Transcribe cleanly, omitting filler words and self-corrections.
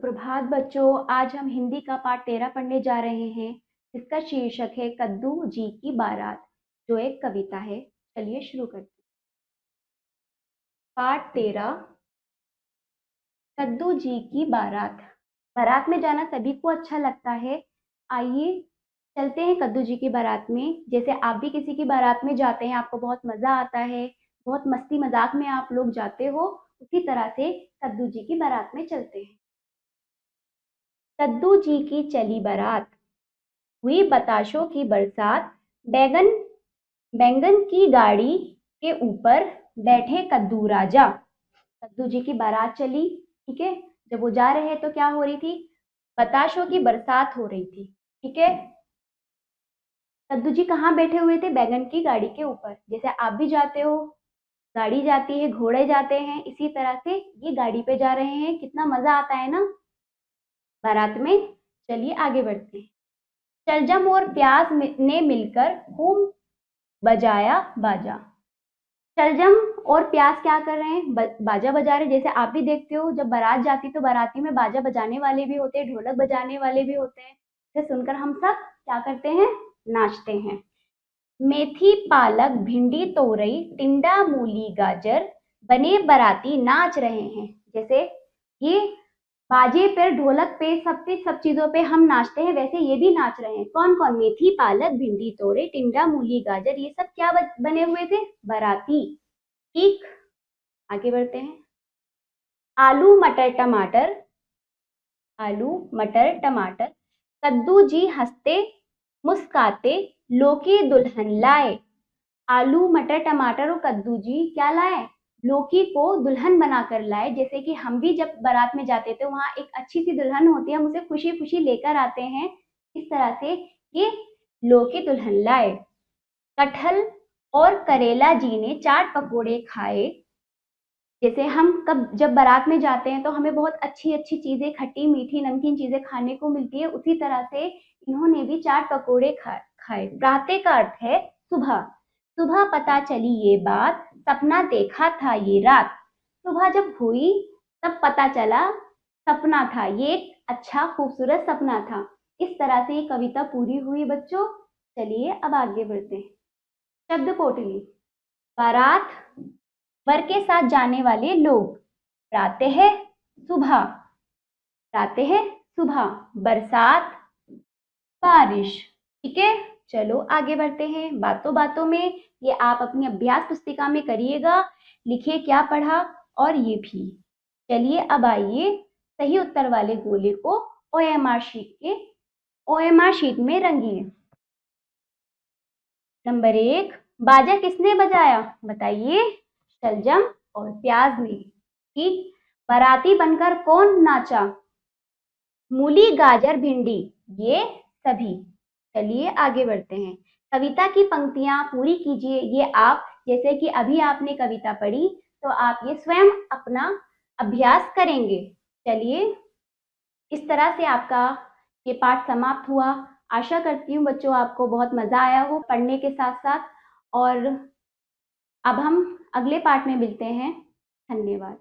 सुप्रभात बच्चों, आज हम हिंदी का पाठ 13 पढ़ने जा रहे हैं। इसका शीर्षक है कद्दू जी की बारात, जो एक कविता है। चलिए शुरू करते हैं। पाठ 13, कद्दू जी की बारात। बारात में जाना सभी को अच्छा लगता है। आइए चलते हैं कद्दू जी की बारात में। जैसे आप भी किसी की बारात में जाते हैं, आपको बहुत मजा आता है, बहुत मस्ती मजाक में आप लोग जाते हो, उसी तरह से कद्दू जी की बारात में चलते हैं। कद्दू जी की चली बारात, हुई बताशों की बरसात, बैगन बैंगन की गाड़ी के ऊपर बैठे कद्दू राजा। कद्दू जी की बारात चली, ठीक है। जब वो जा रहे हैं तो क्या हो रही थी? बताशों की बरसात हो रही थी, ठीक है। कद्दू जी कहाँ बैठे हुए थे? बैगन की गाड़ी के ऊपर। जैसे आप भी जाते हो, गाड़ी जाती है, घोड़े जाते हैं, इसी तरह से ये गाड़ी पे जा रहे हैं। कितना मजा आता है ना बारात में। चलिए आगे बढ़ते हैं। शलजम और प्याज ने मिलकर खूब बजाया बाजा। शलजम और प्याज क्या कर रहे हैं? बाजा बजा रहे हैं। जैसे आप भी देखते हो, जब बारात जाती तो बाराती में बाजा बजाने वाले भी होते हैं, ढोलक बजाने वाले भी होते हैं। इसे सुनकर हम सब क्या करते हैं? नाचते हैं। मेथी पालक भिंडी तोरई टिंडा मूली गाजर बने बाराती नाच रहे हैं। जैसे ये बाजे पे, ढोलक पे, सब चीजों पे हम नाचते हैं, वैसे ये भी नाच रहे हैं। कौन कौन? मेथी पालक भिंडी तोरई टिंडा मूली गाजर, ये सब क्या बने हुए थे? बाराती, ठीक। आगे बढ़ते हैं। आलू मटर टमाटर, आलू मटर टमाटर कद्दू जी हंसते मुस्काते लौकी दुल्हन लाए। आलू मटर टमाटर और कद्दू जी क्या लाए? लौकी को दुल्हन बनाकर लाए। जैसे कि हम भी जब बारात में जाते थे, वहां एक अच्छी सी दुल्हन होती है, हम उसे खुशी खुशी लेकर आते हैं। इस तरह से ये लौकी दुल्हन लाए। कटहल और करेला जी ने चाट पकोड़े खाए। जैसे हम जब बारात में जाते हैं तो हमें बहुत अच्छी अच्छी चीजें, खट्टी मीठी नमकीन चीजें खाने को मिलती है, उसी तरह से इन्होंने भी चाट पकोड़े खाए। प्रातः का अर्थ है सुबह। सुबह पता चली ये बात, सपना देखा था ये रात। सुबह जब हुई तब पता चला सपना था, ये एक अच्छा खूबसूरत सपना था। इस तरह से ये कविता पूरी हुई बच्चों। चलिए अब आगे बढ़ते हैं। शब्द कोटली। बारात, वर के साथ जाने वाले लोग। प्रातः सुबह, प्रातः सुबह, बरसात, बारिश, ठीक है। चलो आगे बढ़ते हैं। बातों बातों में ये आप अपनी अभ्यास पुस्तिका में करिएगा, लिखिए क्या पढ़ा और ये भी। चलिए अब आइए सही उत्तर वाले गोले को OMR शीट में रंगिए। नंबर 1, बाजा किसने बजाया? बताइए। शलजम और प्याज ने, ठीक। बाराती बनकर कौन नाचा? मूली गाजर भिंडी, ये सभी। चलिए आगे बढ़ते हैं। कविता की पंक्तियां पूरी कीजिए। ये आप, जैसे कि अभी आपने कविता पढ़ी, तो आप ये स्वयं अपना अभ्यास करेंगे। चलिए, इस तरह से आपका ये पाठ समाप्त हुआ। आशा करती हूँ बच्चों आपको बहुत मजा आया हो पढ़ने के साथ साथ। और अब हम अगले पाठ में मिलते हैं। धन्यवाद।